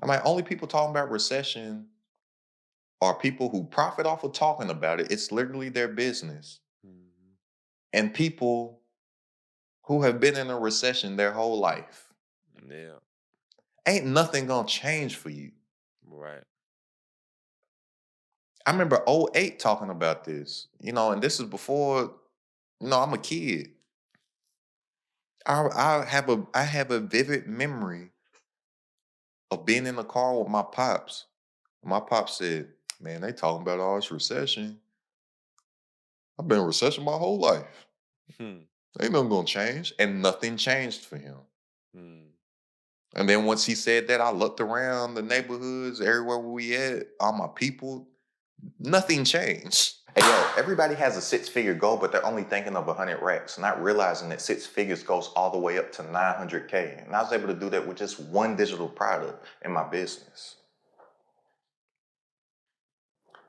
I mean, only people talking about recession are people who profit off of talking about it. It's literally their business. Mhm. And people who have been in a recession their whole life. Yeah, Ain't nothing gonna change for you. right. I remember '08 talking about this, and this is before, I'm a kid. I have a vivid memory of being in the car with my pops. My pops said, "Man, they talking about all this recession. I've been in recession my whole life. Hmm. Ain't nothing gonna change." And nothing changed for him. Mm. And then once he said that, I looked around the neighborhoods, everywhere where we at, all my people, nothing changed. Hey, yo, everybody has a six-figure goal, but they're only thinking of 100 racks, not realizing that six figures goes all the way up to 900K. And I was able to do that with just one digital product in my business.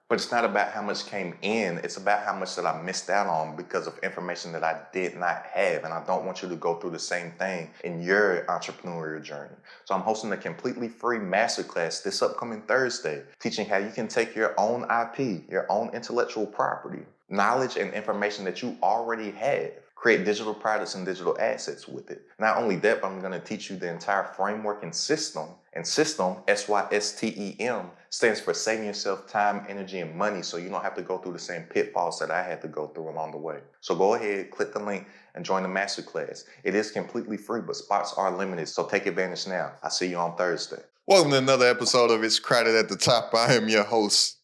But it's not about how much came in. It's about how much that I missed out on because of information that I did not have. And I don't want you to go through the same thing in your entrepreneurial journey. So I'm hosting a completely free masterclass this upcoming Thursday, teaching how you can take your own IP, your own intellectual property, knowledge and information that you already have, create digital products and digital assets with it. Not only that, but I'm going to teach you the entire framework and system. And system, SYSTEM, stands for saving yourself time, energy, and money so you don't have to go through the same pitfalls that I had to go through along the way. So go ahead, click the link, and join the masterclass. It is completely free, but spots are limited, so take advantage now. I'll see you on Thursday. Welcome to another episode of It's Crowded at the Top. I am your host,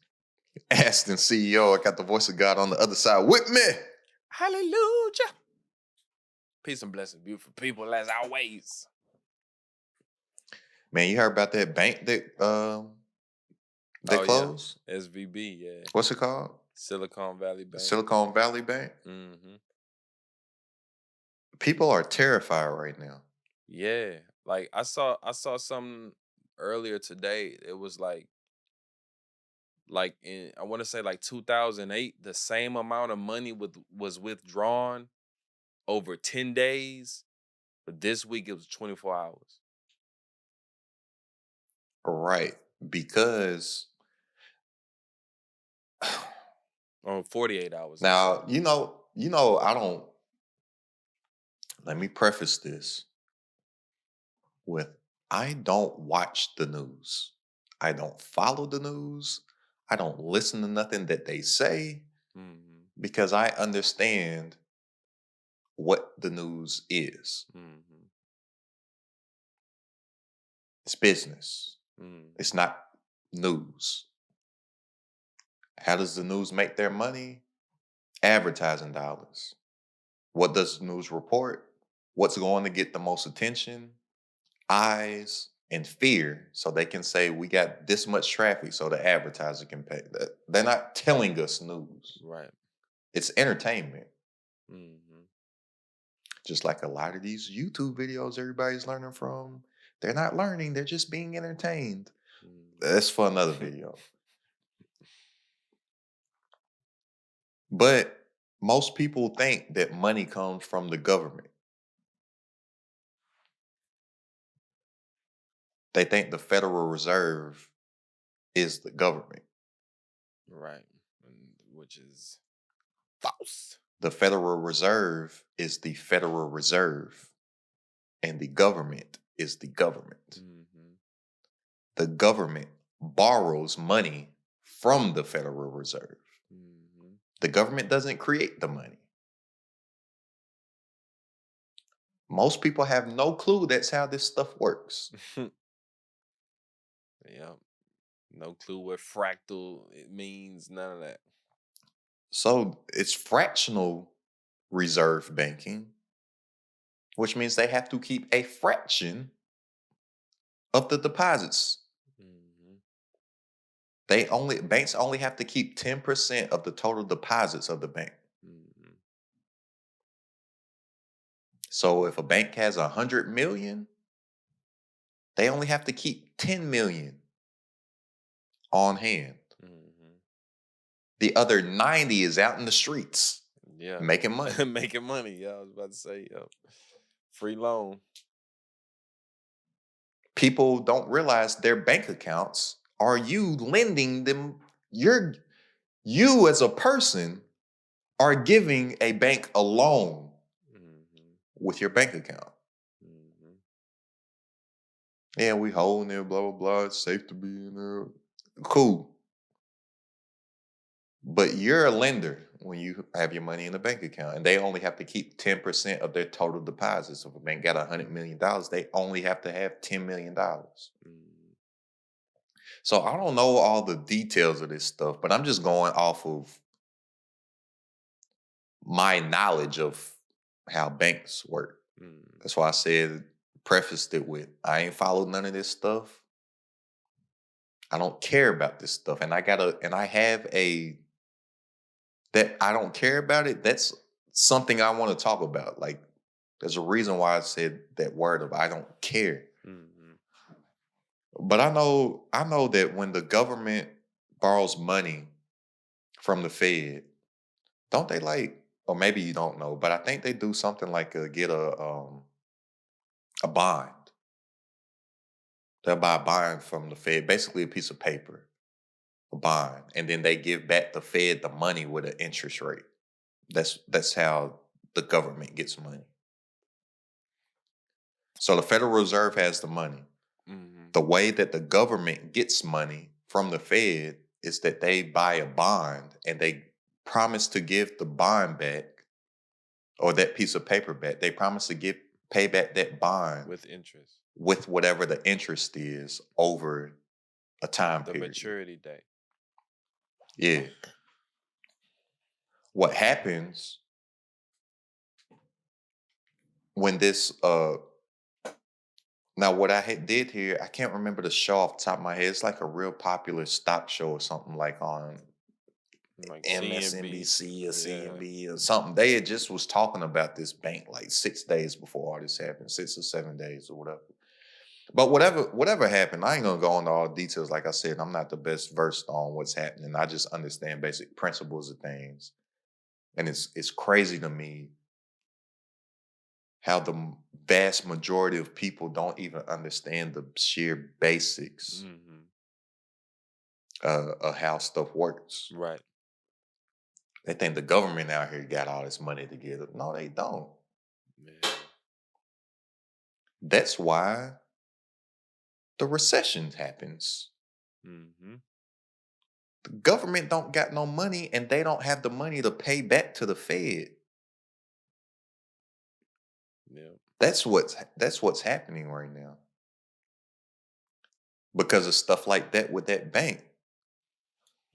AstenCeo. I got the voice of God on the other side with me. Hallelujah. Peace and blessings, beautiful people, as always. Man, you heard about that bank that Oh yeah, closed? SVB, yeah, What's it called? Silicon Valley Bank. Silicon Valley Bank? Hmm. People are terrified right now. Yeah, like I saw something earlier today. It was like in I want to say like 2008, the same amount of money was withdrawn over 10 days, but this week it was 24 hours. Right. Because Or 48 hours, I'm sorry. now, I don't, let me preface this with I don't watch the news. I don't follow the news. I don't listen to nothing that they say Hmm. because I understand what the news is. Hmm. It's business. Hmm. It's not news. How does the news make their money? Advertising dollars. What does the news report? What's going to get the most attention, eyes, and fear so they can say we got this much traffic so the advertiser can pay. They're not telling us news. Right. It's entertainment. Hmm. Just like a lot of these YouTube videos everybody's learning from. They're not learning, they're just being entertained. That's for another video. But most people think that money comes from the government. They think the Federal Reserve is the government. Right. Which is false. The Federal Reserve is the Federal Reserve, and the government is the government. Hmm. The government borrows money from the Federal Reserve. Hmm. The government doesn't create the money. Most people have no clue that's how this stuff works. Yeah. No clue what fractal it means, none of that. So it's fractional reserve banking, which means they have to keep a fraction of the deposits. Hmm. Banks only have to keep 10% of the total deposits of the bank. Hmm. So if a bank has 100 million, they only have to keep 10 million on hand. Hmm. The other 90 is out in the streets Yeah. making money. Making money. Yeah, I was about to say, yeah. Free loan. People don't realize their bank accounts are you lending them. You're you as a person are giving a bank a loan Mhm. with your bank account. Mhm. Yeah, we holding there, blah blah blah. It's safe to be in there. Cool. But you're a lender when you have your money in a bank account, and they only have to keep 10% of their total deposits. So if a bank got $100 million, they only have to have $10 million. Mhm. So I don't know all the details of this stuff, but I'm just going off of my knowledge of how banks work. Mhm. That's why I said prefaced it with I ain't followed none of this stuff. I don't care about this stuff. And I have a that I don't care about it. That's something I want to talk about. Like there's a reason why I said that word of I don't care. Mhm. But I know that when the government borrows money from the Fed, don't they like, or maybe you don't know, but I think they do something like get a bond. They'll buy a bond from the Fed, basically a piece of paper, a bond, and then they give back the Fed the money with an interest rate. That's how the government gets money. So the Federal Reserve has the money. Mhm. The way that the government gets money from the Fed is that they buy a bond and they promise to give the bond back or that piece of paper back. They promise to give pay back that bond With interest. with whatever the interest is over a time The period. maturity date. Yeah. What happens when this now what did here, I can't remember the show off the top of my head. It's like a real popular stock show or something like on Like CNB. MSNBC or Yeah. CNB or something. They had just was talking about this bank like 6 days before all this happened, 6 or 7 days or whatever. But whatever happened, I ain't gonna go into all the details. Like I said, I'm not the best versed on what's happening. I just understand basic principles of things. And it's crazy to me how the vast majority of people don't even understand the sheer basics Mhm. of how stuff works. Right. They think the government out here got all this money together. No, they don't. Yeah. That's why the recession happens. Mhm. The government don't got no money and they don't have the money to pay back to the Fed. Yeah. That's what's happening right now. Because of stuff like that with that bank.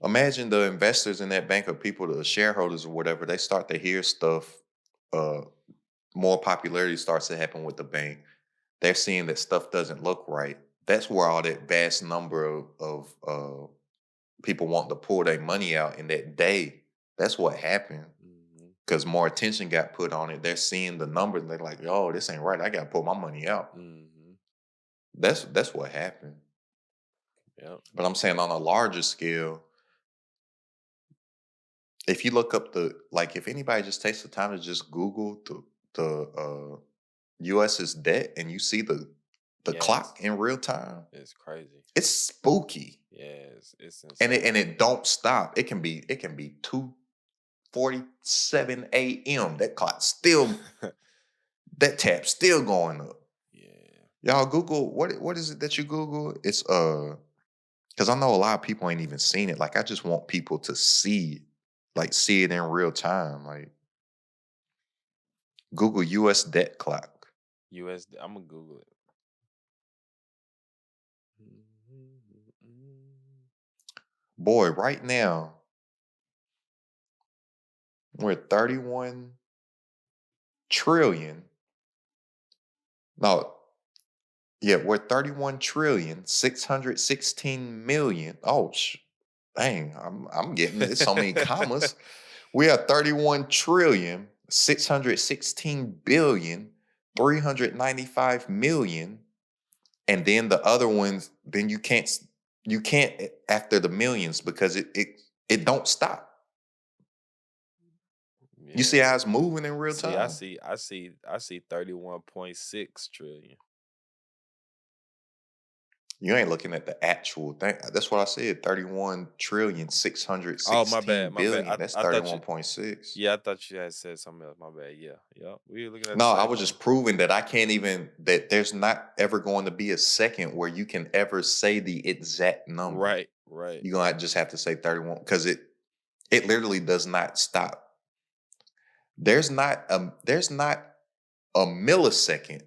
Imagine the investors in that bank or people, the shareholders or whatever, they start to hear stuff, uh, more popularity starts to happen with the bank. They're seeing that stuff doesn't look right. That's where all that vast number of people want to pull their money out in that day. That's what happened. Mhm. Because more attention got put on it. They're seeing the numbers and they're like, "Oh, this ain't right. I gotta pull my money out." Mhm. That's what happened. Yep. But I'm saying on a larger scale, if you look up if anybody just takes the time to just Google the US's debt and you see the Yes. clock in real time, It's crazy. it's spooky. Yes. It's And it insane. and it don't stop. It can be 2:47 a.m. That clock still that tab still going up. Yeah. Y'all Google what is it that you Google? It's because I know a lot of people ain't even seen it. Like I just want people to see it in real time. Like Google US debt clock. USD. I'm gonna Google it. Mhm. Boy, right now we're 31 trillion. No, yeah, we're 31 trillion 616 million. Oh, dang, I'm getting it. It's so many commas. We are 31 trillion 616 billion 395 million. And then the other ones, then you can't after the millions because it don't stop. You see Yeah. how it's moving in real See, I time? see, I see, I see 31.6 trillion. You ain't looking at the actual thing. That's what I said. 31 trillion 616 Oh, my bad, my bad. billion. That's I thought you 31.6. yeah, I thought you had said something else. My bad. Yeah, yeah. We were looking at No, the I same was thing. just proving that I can't even that there's not ever going to be a second where you can ever say the exact number. Right, right. You're gonna just have to say 31 because it literally does not stop. There's not a millisecond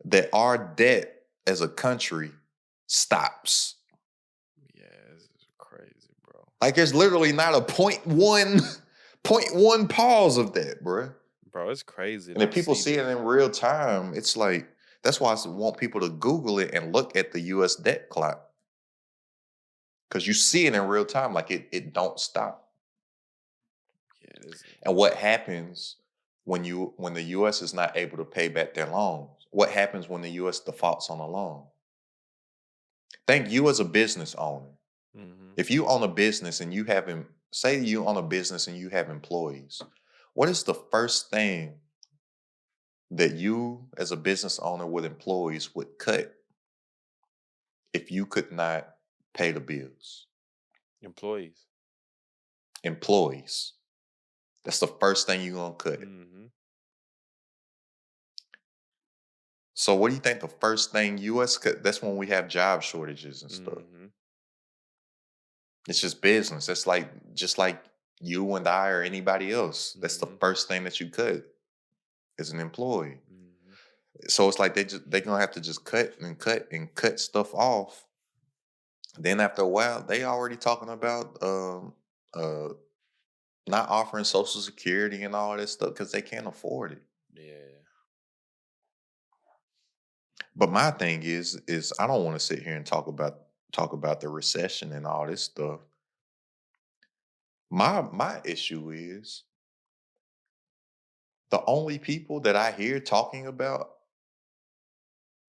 that our debt as a country stops. Yeah, this is crazy, bro. Like there's literally not a point one pause of that, bruh. Bro, it's crazy And to if people see see it this. in real time, it's like that's why I want people to Google it and look at the US debt clock. Because you see it in real time, like it don't stop. Yeah, this. And what happens when the US is not able to pay back their loans? What happens when the US defaults on a loan? Think you as a business owner. Mm-hmm. If you own a business and you have say you own a business and you have employees, what is the first thing that you as a business owner with employees would cut if you could not pay the bills? Employees. Employees. That's the first thing you're gonna cut. Mm-hmm. So what do you think the first thing US cut? That's when we have job shortages and stuff. Mm-hmm. It's just business. That's like just like you and I or anybody else. That's the Mm-hmm. first thing that you cut as an employee. Mm-hmm. So it's like they're gonna have to just cut and cut and cut stuff off. Then after a while, they already talking about uh not offering Social Security and all this stuff because they can't afford it. Yeah. But my thing is I don't want to sit here and talk about the recession and all this stuff. My issue is the only people that I hear talking about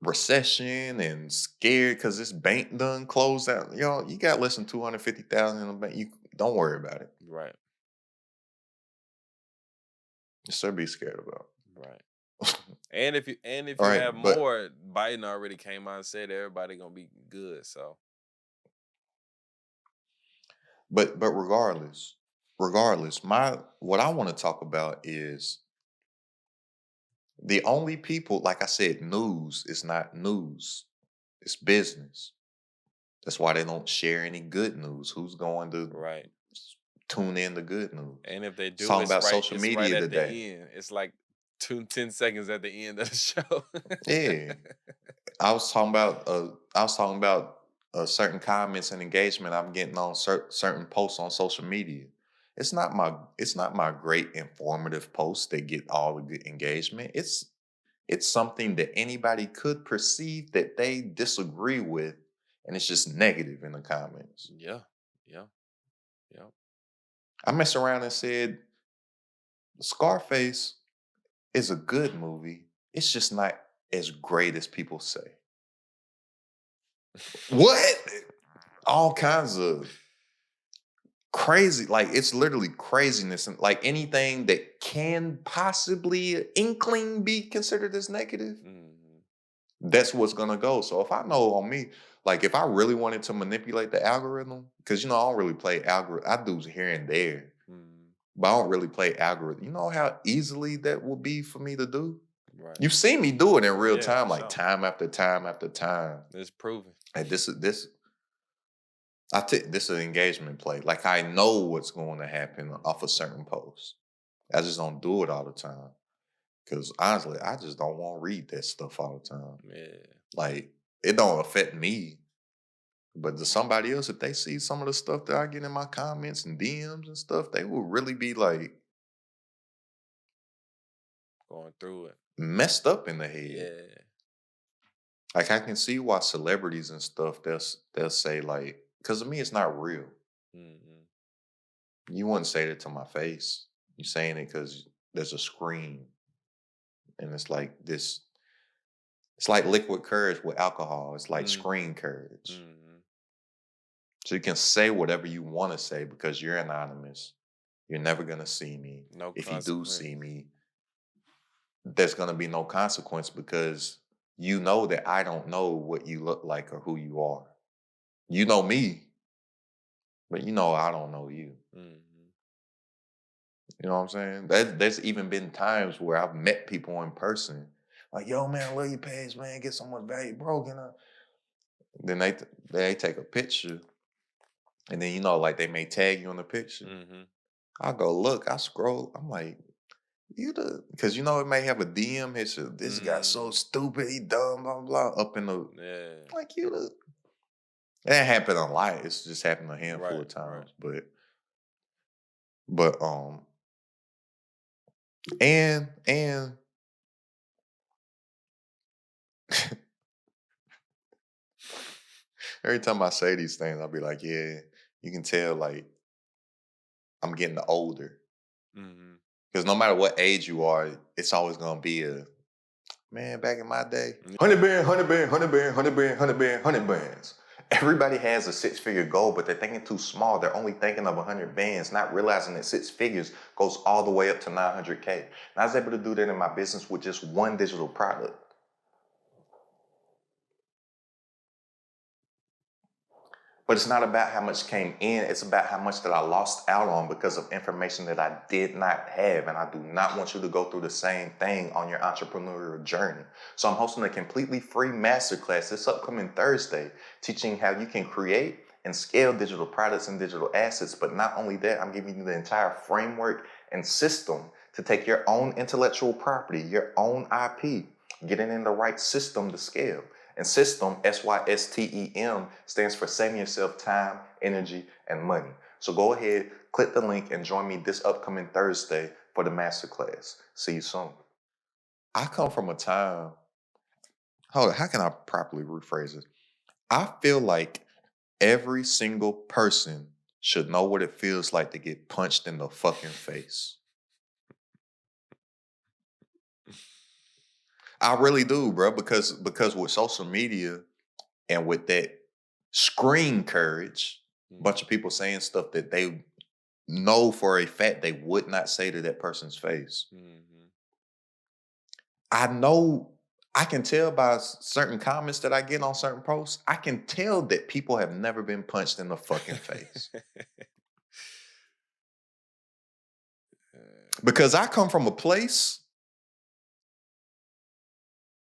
recession and scared because this bank done closed out. You got less than 250,000 in the bank. You don't worry about it. Right. Sir, be scared about. Right. And if All you right, have more, Biden already came out and said everybody gonna be good. So but regardless, my what I want to talk about is the only people, like I said, news is not news. It's business. That's why they don't share any good news. Who's going to right. tune in to good news? And if they It's do, talking about social it's right media at the today. end. It's like 10 seconds at the end of the show. Yeah, I was talking about certain comments and engagement I'm getting on certain posts on social media. It's not my great informative posts that get all the good engagement. It's something that anybody could perceive that they disagree with, and it's just negative in the comments. Yeah. Yeah. Yeah. I messed around and said Scarface is a good movie. It's just not as great as people say. What? All kinds of crazy, like it's literally craziness, and like anything that can possibly inkling be considered as negative, Mhm. that's what's gonna go. So if I know on me, like if I really wanted to manipulate the algorithm, because I don't really play algorithm, I do here and there, Mhm. but I don't really play algorithm. You know how easily that will be for me to do? Right. You've seen me do it in real Yeah, for time, like sure. time after time after time. It's proven. And this is an engagement play. Like I know what's going to happen off a certain post. I just don't do it all the time. Cause honestly, I just don't want to read that stuff all the time. Yeah. Like it don't affect me. But to somebody else, if they see some of the stuff that I get in my comments and DMs and stuff, they will really be like Going through it. messed up in the head. Yeah. Like I can see why celebrities and stuff they'll say like, because to me it's not real. Mhm. You wouldn't say that to my face. You're saying it because there's a screen, and it's like this. It's like liquid courage with alcohol. It's like Mhm. screen courage. Mhm. So you can say whatever you want to say because you're anonymous. You're never gonna see me. No If you do see consequence. me, there's gonna be no consequence because you know that I don't know what you look like or who you are. You know me, but you know I don't know you. Mhm. You know what I'm saying? There's even been times where I've met people in person, like, yo, man, I love your page, man. Get so much value, bro. Then they take a picture, and then like they may tag you on the picture. Mhm. I go look, I scroll, I'm like, you the because it may have a DM. It says this guy so Mm. stupid, he dumb, blah blah, up in the Yeah. like you the. That happened a lot. It's just happened a handful Right, of right. times, but and every time I say these things, I'll be like, yeah, you can tell like I'm getting older. Mhm. Because no matter what age you are, it's always gonna be a man back in my day. Yeah. 100 band, 100 band, 100 band, 100 band, 100 band, 100 bands. Everybody has a six-figure goal, but they're thinking too small. They're only thinking of 100 bands, not realizing that six figures goes all the way up to 900K. And I was able to do that in my business with just one digital product. But it's not about how much came in, it's about how much that I lost out on because of information that I did not have. And I do not want you to go through the same thing on your entrepreneurial journey. So I'm hosting a completely free masterclass this upcoming Thursday, teaching how you can create and scale digital products and digital assets. But not only that, I'm giving you the entire framework and system to take your own intellectual property, your own IP, get it in the right system to scale. And system, SYSTEM, stands for saving yourself time, energy, and money. So go ahead, click the link, and join me this upcoming Thursday for the masterclass. See you soon. I come from a time, hold on, how can I properly rephrase this? I feel like every single person should know what it feels like to get punched in the fucking face. I really do, bro, because with social media and with that screen courage, a bunch of Mhm. people saying stuff that they know for a fact they would not say to that person's face. Mhm. I know I can tell by certain comments that I get on certain posts, I can tell that people have never been punched in the fucking face. Because I come from a place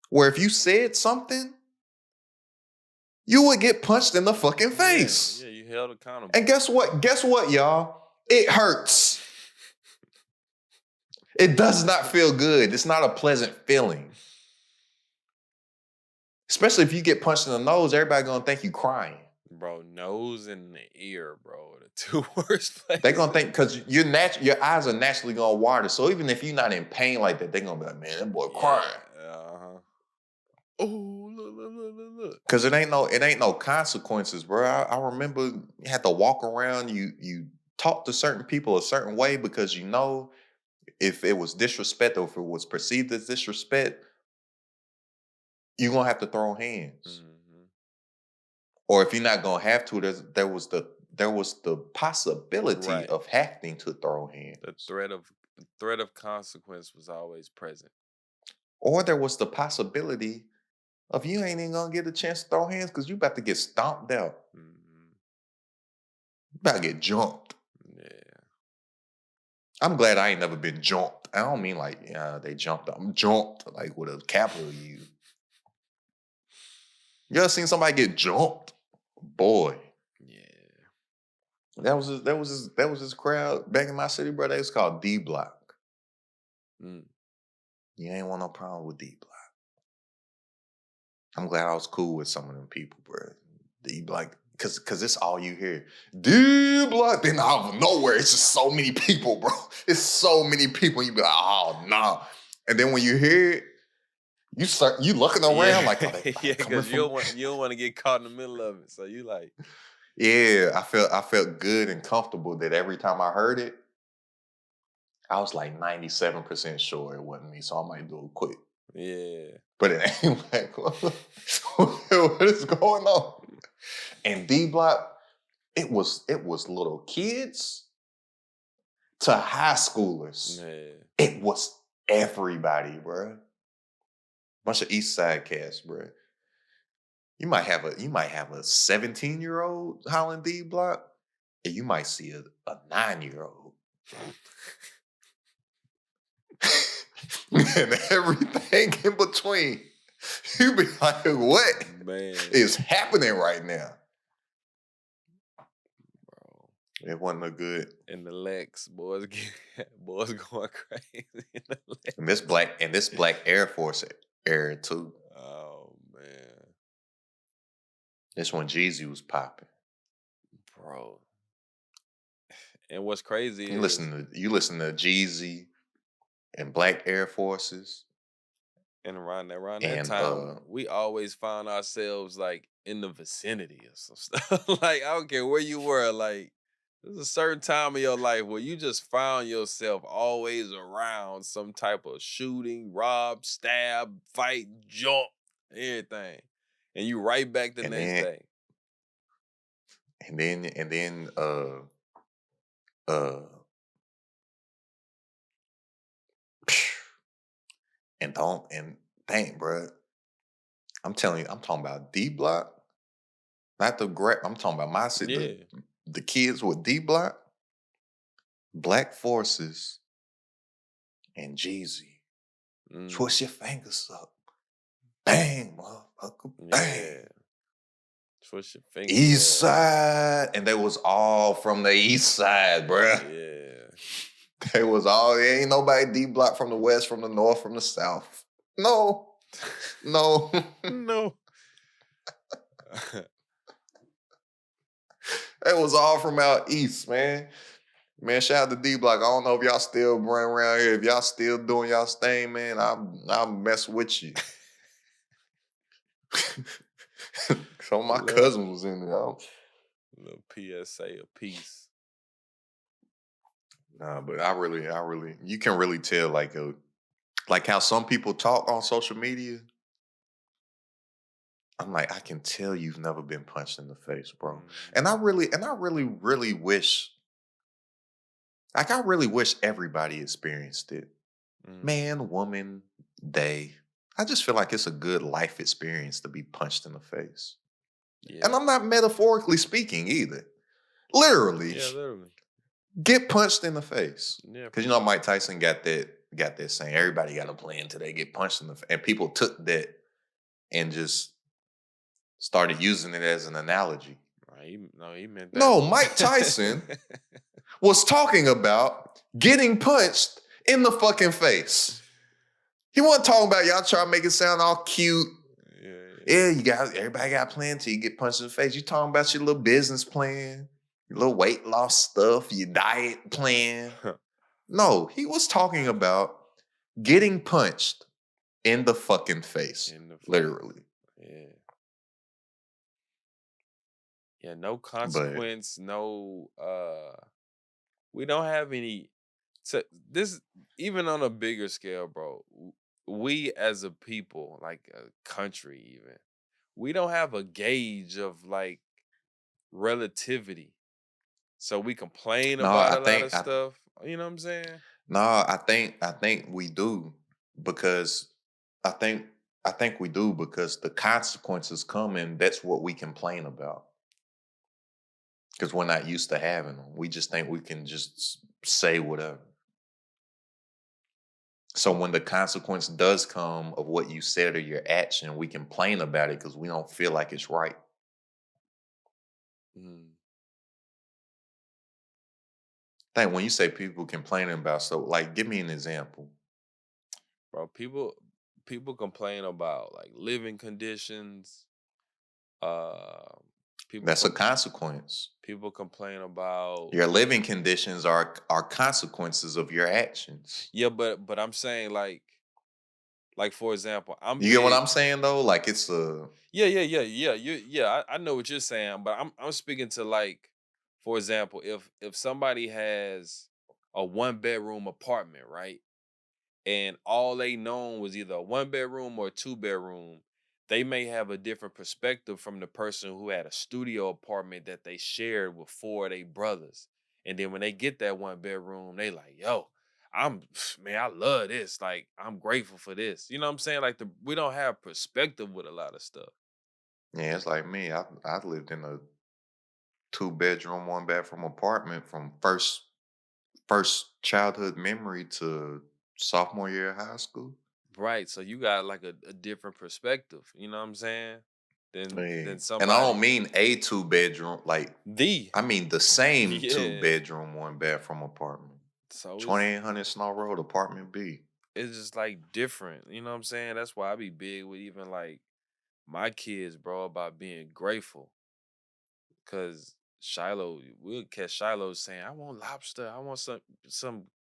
where if you said something, you would get punched in the fucking Yeah, face. yeah, you held accountable. And guess what? Guess what, y'all? It hurts. It does not feel good. It's not a pleasant feeling. Especially if you get punched in the nose, everybody gonna think you crying. Bro, nose and the ear, bro, the two worst They're gonna places. think because your eyes are naturally gonna water. So even if you're not in pain like that, they're gonna be like, man, that boy Yeah, crying. uh-huh. Oh, look, look, look, look, look. Cause it ain't no consequences, bro. I remember you had to walk around, you talk to certain people a certain way because if it was disrespect or if it was perceived as disrespect, you're gonna have to throw hands. Mhm. Or if you're not gonna have to, there was the possibility Right. of having to throw The hands. threat of consequence was always present. Or there was the possibility of you ain't even gonna get a chance to throw hands because you about to get stomped out. Mhm. You about to get jumped. Yeah. I'm glad I ain't never been jumped. I don't mean like they jumped. I'm jumped like with a capital U. You ever seen somebody get jumped? Boy, Yeah. that was this crowd back in my city, bro. They was called D Block. Mm. You ain't want no problem with D Block. I'm glad I was cool with some of them people, bro. D Block, cause it's all you hear. D Block. Then out of nowhere, it's just so many people, bro. It's so many people. You be like, oh no. And then when you hear it, you looking Yeah. around like, are Yeah, they coming because you don't from? want you don't want to get caught in the middle of it. So you like, Yeah, I felt good and comfortable that every time I heard it, I was like 97% sure it wasn't me. So I might do it quick. yeah. But it ain't like what is going on? And D Block, it was little kids to high schoolers. Yeah. It was everybody, bro. Bunch of East Side cats, bro. You might have a 17-year-old Holland D block, and you might see a 9-year-old. And everything in between. You be like, what Man, is happening right now? bro. It wasn't a good. And the Lex, boys boys going crazy in the Lex. And this black Air Force era too. Oh man. This when Jeezy was popping. Bro. And what's crazy You is, listen to Jeezy and Black Air Forces and around that and time, we always found ourselves like in the vicinity of some stuff. Like, I don't care where you were, like there's a certain time of your life where you just found yourself always around some type of shooting, rob, stab, fight, jump, everything. And you right back the and next then day. and then uh and don't and dang, bro. I'm telling you, I'm talking about D Block, not the great. I'm talking about my city, Yeah. the kids with D Block, Black Forces, and Jeezy. Mm, Twist your fingers up, bang, motherfucker, bang. yeah. Twist your finger, East yeah. Side, and they was all from the East Side, bruh. Yeah. They was all. There ain't nobody D Block from the West, from the North, from the South. No, no. No. They was all from out East, man. Man, shout out to D Block. I don't know if y'all still running around here. If y'all still doing y'all's thing, man, I'll mess with you. Some of my Little, cousins was in there. little PSA of peace. Nah, but you can really tell like how some people talk on social media. I'm like, I can tell you've never been punched in the face, bro. Mhm. And I really wish, like, I really wish everybody experienced it. Mhm. Man, woman, they. I just feel like it's a good life experience to be punched in the face. And Yeah. I'm not metaphorically speaking either. Literally, Yeah, literally. get punched in the face. Yeah, Because for you know sure. Mike Tyson got that saying, everybody got a plan until they get punched in the face. And people took that and just started using it as an analogy. Right. No, he meant that. No, Mike Tyson was talking about getting punched in the fucking face. He wasn't talking about y'all trying to make it sound all cute. Yeah, Yeah, everybody got a plan till you get punched in the face. You talking about your little business plan, your little weight loss stuff, your diet plan. yeah. No, he was talking about getting punched in the fucking face, In the face. literally. Yeah. Yeah, no But consequence, no we don't have any, so this, even on a bigger scale, bro. We as a people, like a country even, we don't have a gauge of like relativity. So we complain no, about I a lot think of stuff. You know what I'm saying? no, I think we do because I think I think we do because the consequences come and that's what we complain about. Because we're not used to having them. We just think we can just say whatever. So when the consequence does come of what you said or your action, we complain about it because we don't feel like it's right. Mm. I think when you say people complaining about so like give me an example. Bro, people complain about like living conditions. Uh people That's a com- consequence. people complain about, Your living conditions are consequences of your actions. yeah, but I'm saying like for example, I'm You get what big. I'm saying though? Like it's a Yeah. I know what you're saying, but I'm speaking to like, for example, if somebody has a one bedroom apartment, right? And all they known was either a one bedroom or a two bedroom, they may have a different perspective from the person who had a studio apartment that they shared with four of their brothers. And then when they get that one bedroom, they like, yo, Man, I love this. Like, I'm grateful for this. You know what I'm saying? Like we don't have perspective with a lot of stuff. Yeah, it's like me. I lived in a 2 bedroom, 1 bathroom apartment from first childhood memory to sophomore year of high school. Right. So you got like a different perspective, you know what I'm saying? Yeah. Than And I don't somebody mean a 2 bedroom, like the I mean the same two yeah. bedroom, 1 bathroom apartment. So 2800 Snow Road, apartment B. it's just like different, you know what I'm saying? That's why I be big with even like my kids, bro, about being grateful. Cause Shiloh, we'll catch Shiloh saying, I want lobster, I want some,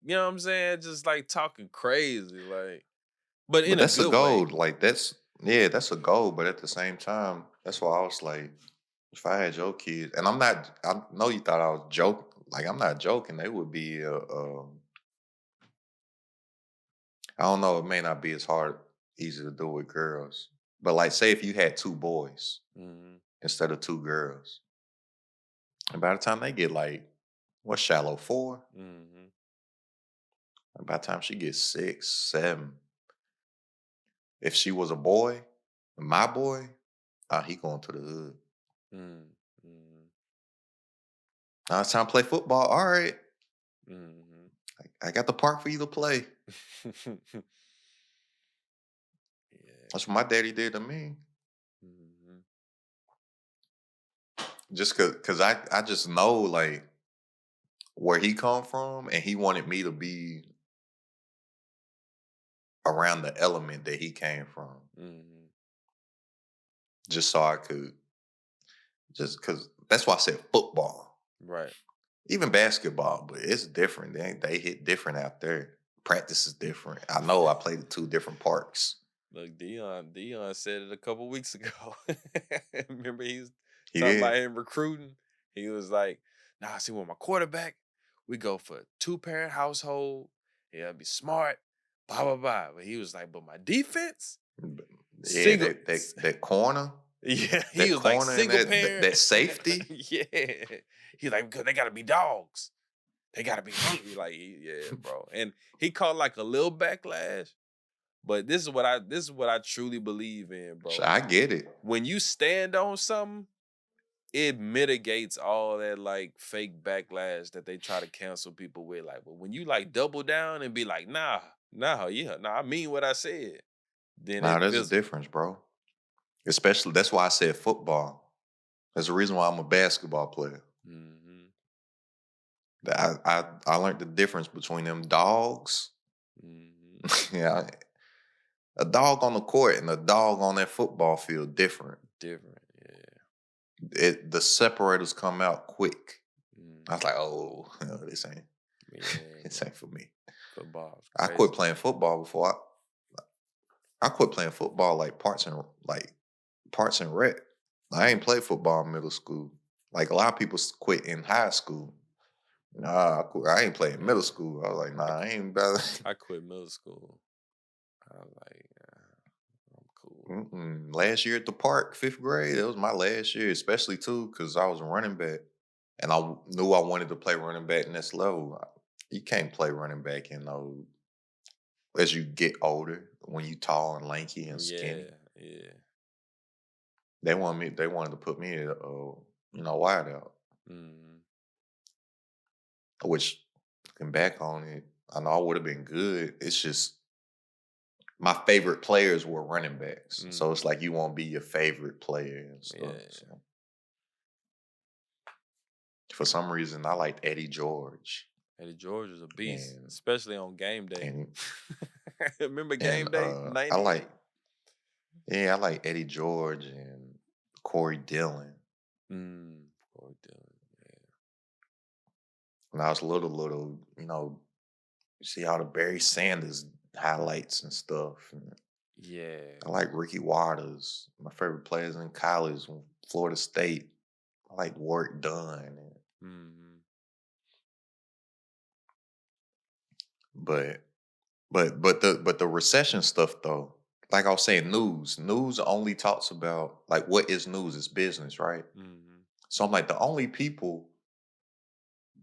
you know what I'm saying? Just like talking crazy, like, but But in a that's a good goal. way. Like yeah, that's a goal. But at the same time, that's why I was like, if I had your kids, and I know you thought I was joking. Like I'm not joking. They would be. I don't know. It may not be as hard, easy to do with girls. But like, say if you had 2 boys Hmm. instead of 2 girls, and by the time they get like, what shallow 4? Hmm. And by the time she gets 6, 7, if she was a boy, my boy, he going to the hood. Hmm. Now it's time to play football. All right. Hmm. I got the park for you to play. Yeah. That's what my daddy did to me. Mhm. Just cause I just know like where he come from, and he wanted me to be around the element that he came from. Mhm. Just so I could just cause that's why I said football. Right. Even basketball, but it's different. They hit different out there. Practice is different. I know I played at 2 different parks. Look, Dion said it a couple weeks ago. Remember he was He talking about did. him recruiting. He was like, "Nah, see, with my quarterback, we go for a 2 parent household. Yeah, be smart, blah blah blah." But he was like, "But my defense, But yeah, single." that corner, Yeah, he that was like corner and single parent. that safety. Yeah, he's like because they gotta be dogs. They gotta be hungry. Like, yeah, bro. And he caught like a little backlash. But this is what I truly believe in, bro. I get it. When you stand on something, it mitigates all that like fake backlash that they try to cancel people with. Like, but when you like double down and be like, nah, I mean what I said, then Now it there's a fizzle. difference, bro. Especially that's why I said football. There's a reason why I'm a basketball player. Hmm. I learned the difference between them dogs. Hmm. Yeah, a dog on the court and a dog on that football field different. Different, yeah. The separators come out quick. I was Hmm. like, oh, this ain't Yeah, this ain't man. for me. Football is I quit crazy. playing football before I quit playing football like parts and rec. I ain't Mm. played football in middle school. Like a lot of people quit in high school. Nah, I ain't playing middle Yeah. school. I was like, I nah, I qu- ain't about. I quit middle school. I was like, I'm cool. Mm-mm. Last year at the park, 5th grade, it was my last year, especially too, because I was a running back, and knew I wanted to play running back next level. You can't play running back as you get older when you tall and lanky and skinny. Yeah, yeah. They wanted to put me at wide out, Mhm. which looking back on it, I know I would have been good. It's just my favorite players were running backs, so it's Mhm. like you won't be your favorite player and stuff. Yeah. So for some reason, I liked Eddie George. Eddie George was a beast, and especially on game day. and Remember and game day I like, 98? yeah, I like Eddie George and Corey Dillon. Corey Dillon. When I was little, you see all the Barry Sanders highlights and stuff. And Yeah. I like Ricky Waters. My favorite players in college, Florida State. I like Warwick Dunn. Mhm. But the recession stuff though, like I was saying, news only talks about like what is news is business, right? Mhm. So I'm like the only people,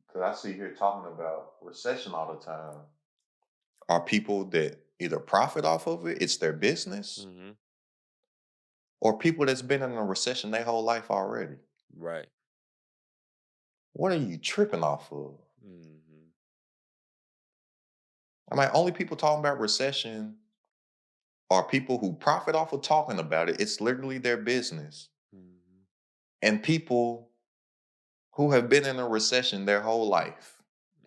because I see here talking about recession all the time. are people that either profit off of it, it's their business, Mhm. or people that's been in a recession their whole life already. Right. What are you tripping off of? Mhm. I'm like, only people talking about recession are people who profit off of talking about it. It's literally their business. Mhm. And people who have been in a recession their whole life.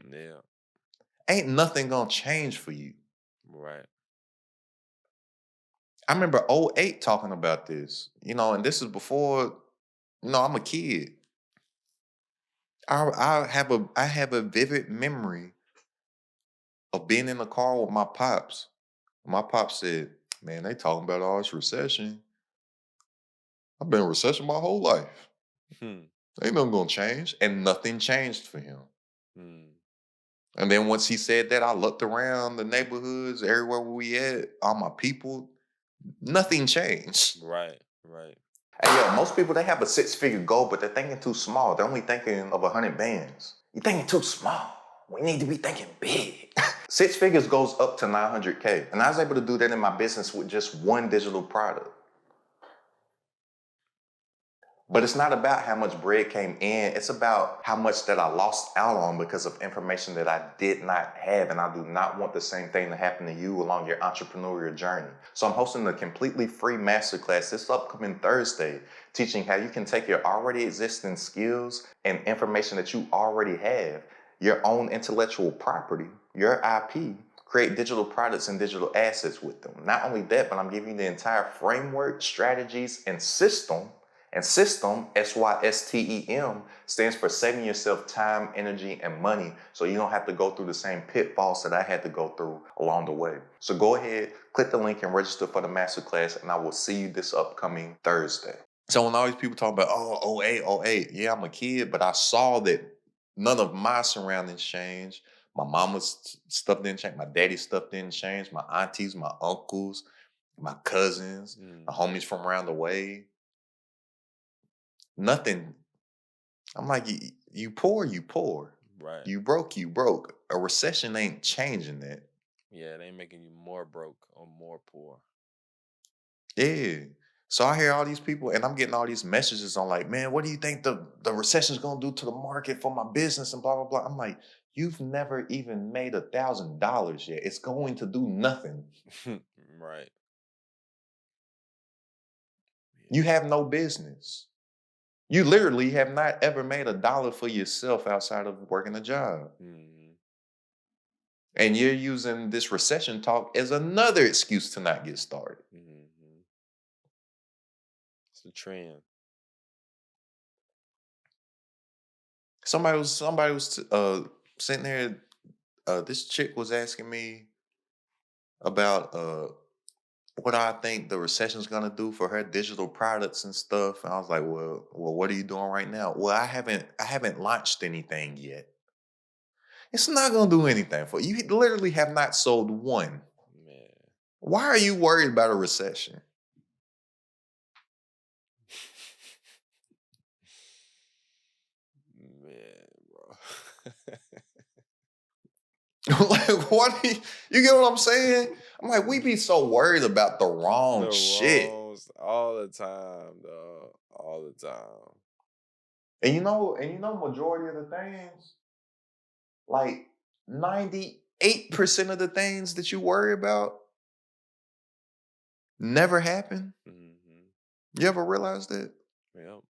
Yeah. Ain't nothing gonna change for you. Right. I remember '08 talking about this, and this is before, I'm a kid. I have a vivid memory of being in the car with my pops. My pops said, "Man, they talking about all this recession. I've been in recession my whole life. Hmm. Ain't nothing gonna change." And nothing changed for him. Mm. And then once he said that, I looked around the neighborhoods, everywhere where we at, all my people, nothing changed. Right. Right. Hey, yo, most people they have a six-figure goal, but they're thinking too small. They're only thinking of 100 bands. You're thinking too small. We need to be thinking big. Six figures goes up to 900K, and I was able to do that in my business with just one digital product. But it's not about how much bread came in. It's about how much that I lost out on because of information that I did not have. And I do not want the same thing to happen to you along your entrepreneurial journey. So I'm hosting a completely free masterclass this upcoming Thursday, teaching how you can take your already existing skills and information that you already have, your own intellectual property, your IP, create digital products and digital assets with them. Not only that, but I'm giving you the entire framework, strategies, and system. And system, SYSTEM, stands for saving yourself time, energy, and money so you don't have to go through the same pitfalls that I had to go through along the way. So go ahead, click the link and register for the masterclass, and I will see you this upcoming Thursday. So when all these people talk about, oh, '08, '08, yeah, I'm a kid, but I saw that none of my surroundings changed. My mama's stuff didn't change. My daddy's stuff didn't change. My aunties, my uncles, my cousins, my Mhm. homies from around the way. Nothing. I'm like, you poor, you poor. Right. You broke, you broke. A recession ain't changing that. Yeah, they making you more broke or more poor. Yeah. So I hear all these people and I'm getting all these messages on like, man, what do you think the recession's gonna do to the market for my business and blah, blah, blah. I'm like, you've never even made $1,000 yet. It's going to do nothing. Right. You Yeah. have no business. You literally have not ever made $1 for yourself outside of working a job. Mhm. And you're using this recession talk as another excuse to not get started. Mhm. It's a trend. Somebody was sitting there. This chick was asking me about what I think the recession's gonna do for her digital products and stuff. And I was like, well, what are you doing right now? Well, I haven't launched anything yet. It's not gonna do anything for you. You literally have not sold one. Man. Why are you worried about a recession? Man, bro. Like, what? You get what I'm saying? I'm like, we be so worried about the wrong The shit. wrongs all the time, dog. All the time. Majority of the things, like 98% of the things that you worry about never happen. Mhm. You ever realize that? Yep.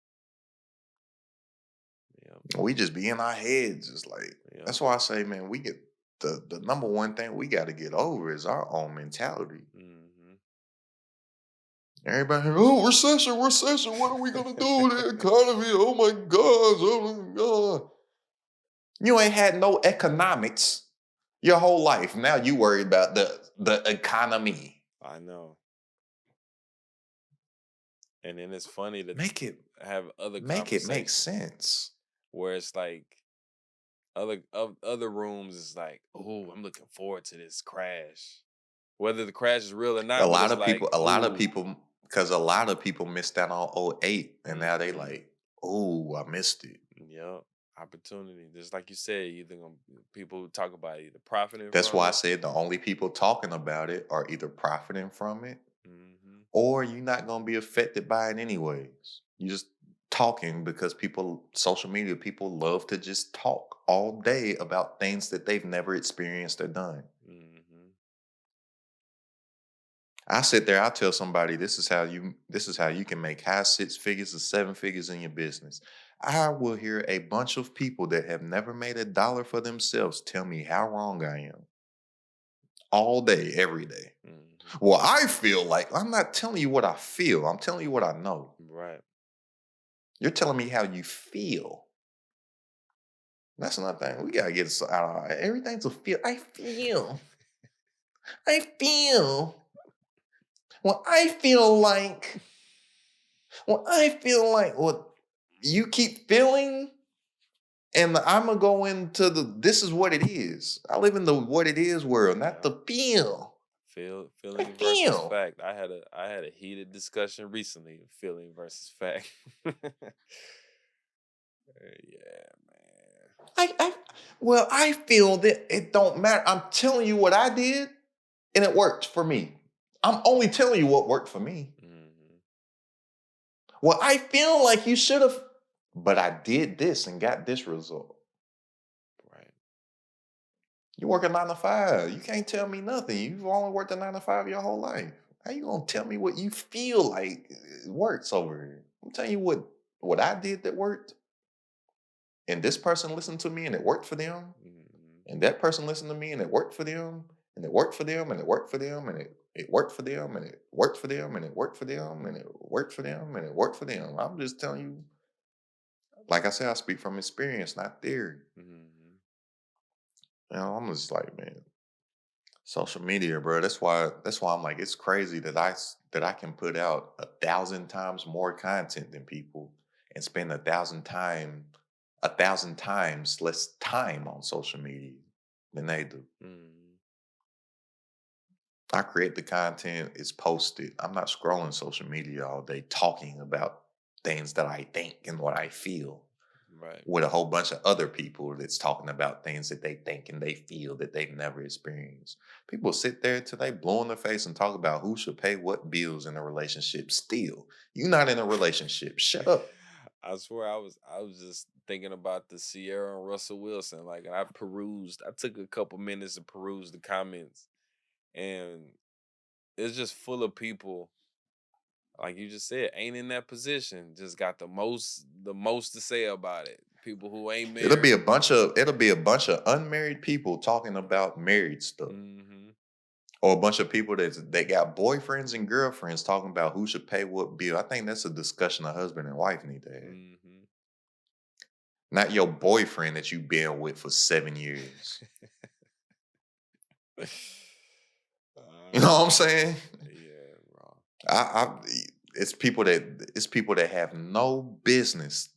Yep. We just be in our heads, just like Yep. that's why I say, man, we get the number one thing we got to get over is our own mentality. Mhm. Everybody, oh, recession, recession. What are we gonna do with the economy? Oh my God, oh my God. You ain't had no economics your whole life. Now you worried about the economy. I know. And then it's funny to Make it have other make it make conversations sense. where it's like other rooms is like, oh, I'm looking forward to this crash. Whether the crash is real or A not, but lot it's of people, like, a lot of oh, people, because a lot of people missed out on '08, and now they mm-hmm. like, oh, I missed it. Yep. Opportunity, just like you said, either gonna people who talk about it either profiting That's from why I it. said the only people talking about it are either profiting from it Hmm. or you're not going to be affected by it anyways. You just talking because people, social media people love to just talk all day about things that they've never experienced or done. Hmm. I sit there, I tell somebody this is how you can make high six figures or seven figures in your business. I will hear a bunch of people that have never made a dollar for themselves tell me how wrong I am all day, every day. Hmm. Well, I feel like I'm not telling you what I feel. I'm telling you what I know. Right. You're telling me how you feel. That's another thing. We gotta get out of everything's a feel. I feel. I feel. Well, I feel like. Well, I feel like. Well, you keep feeling, and I'm gonna go into the. This is what it is. I live in the what it is world, not Yeah. the feel. I Feeling versus feel. fact. I had a heated discussion recently of feeling versus fact. Yeah, man. I. Well, I feel that it don't matter. I'm telling you what I did, and it worked for me. I'm only telling you what worked for me. Hmm. Well, I feel like you should have, but I did this and got this result. Right. You work a 9 to 5. You can't tell me nothing. You've only worked a 9 to 5 your whole life. How you gonna tell me what you feel like works over here? I'm telling you what I did that worked, and this person listened to me and it worked for them, Hmm. and that person listened to me and it worked for them, and it worked for them, and it worked for them, and it worked for them, and it worked for them, and it worked for them, and it worked for them, and it worked for them. I'm just telling you, like I said, I speak from experience, not theory. Hmm. I'm just like, man, social media, bro. That's why I'm like, it's crazy that I can put out 1,000 times more content than people and spend 1,000 times less time on social media than they do. Hmm. I create the content, it's posted. I'm not scrolling social media all day talking about things that I think and what I feel Right. with a whole bunch of other people that's talking about things that they think and they feel that they've never experienced. People sit there till they blow in their face and talk about who should pay what bills in a relationship. Still, you're not in a relationship. Shut up. I swear I was just thinking about the Sierra and Russell Wilson. Like I took a couple minutes to peruse the comments, and it's just full of people, like you just said, ain't in that position. Just got the most to say about it. People who ain't married. It'll be a bunch of unmarried people talking about married stuff. Hmm. Or a bunch of people that they got boyfriends and girlfriends talking about who should pay what bill. I think that's a discussion a husband and wife need to have. Hmm. Not your boyfriend that you've been with for 7 years. You know what I'm saying? Yeah, bro. I it's people that have no business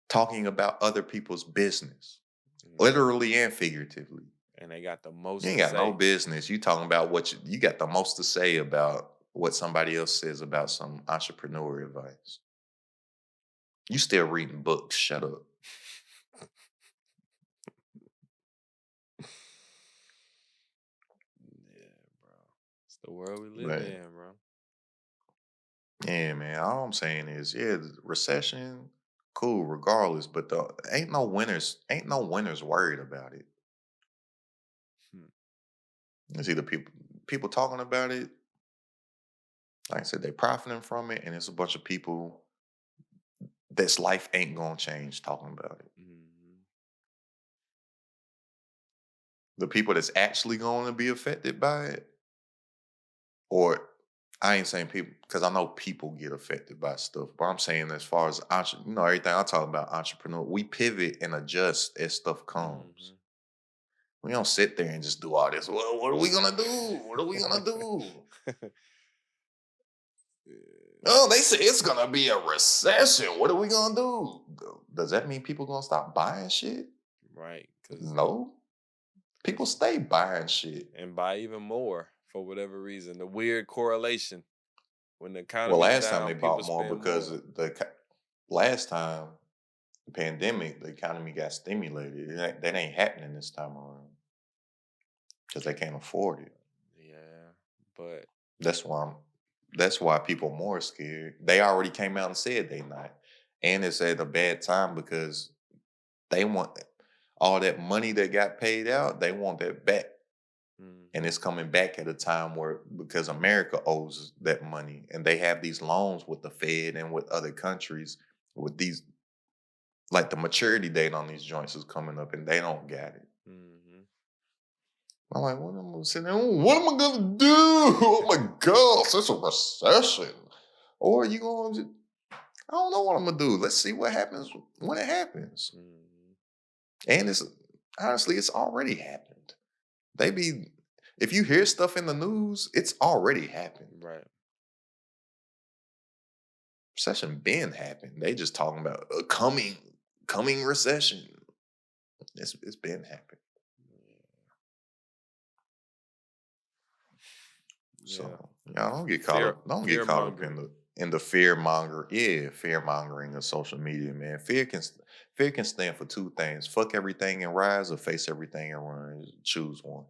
talking about other people's business, Hmm. literally and figuratively. And they got the You most ain't to got no say. business. You talking about you got the most to say about what somebody else says about some entrepreneur advice. You still reading books. Shut up. Yeah, bro. It's the world we live But in, bro. yeah, man. All I'm saying is, yeah, the recession, cool, regardless. But the ain't no winners worried about it. Hmm. It's either people talking about it, like I said, they profiting from it, and it's a bunch of people that's life ain't gonna change talking about it. Hmm. The people that's actually going to be affected by it, or I ain't saying people because I know people get affected by stuff, but I'm saying as far as everything I talk about entrepreneur, we pivot and adjust as stuff comes. Hmm. We don't sit there and just do all this. Well, what are we gonna do? What are we gonna do? Yeah, Oh, they say it's gonna be a recession. What are we gonna do? Does that mean people gonna stop buying shit? right. Cause No. People cause stay buying shit. and buy even more for whatever reason. The weird correlation. When the Well, economy's last time down, they people bought more spend because more. last time The pandemic, the economy got stimulated. That ain't happening this time around because they can't afford it. Yeah, but That's why that's why people more scared. They already came out and said they not. And it's at a bad time because they want all that money that got paid out, they want that back. And mhm, it's coming back at a time where because America owes that money and they have these loans with the Fed and with other countries with these like the maturity date on these joints is coming up and they don't got it. mhm. I'm like, what am I sitting there? What am I gonna do? Oh my gosh, it's a recession. Or you gonna I don't know what I'm gonna do. Let's see what happens when it happens. Mhm. And it's honestly, it's already happened. They be if you hear stuff in the news, it's already happened. Right. Recession been happened. They just talking about a coming recession. It's been happened. Yeah. So yeah, don't get caught Fear up. Don't get fear caught up mongering. in the fear mongering of social media, man. Fear can stand for two things: fuck everything and rise, or face everything and run. Choose one.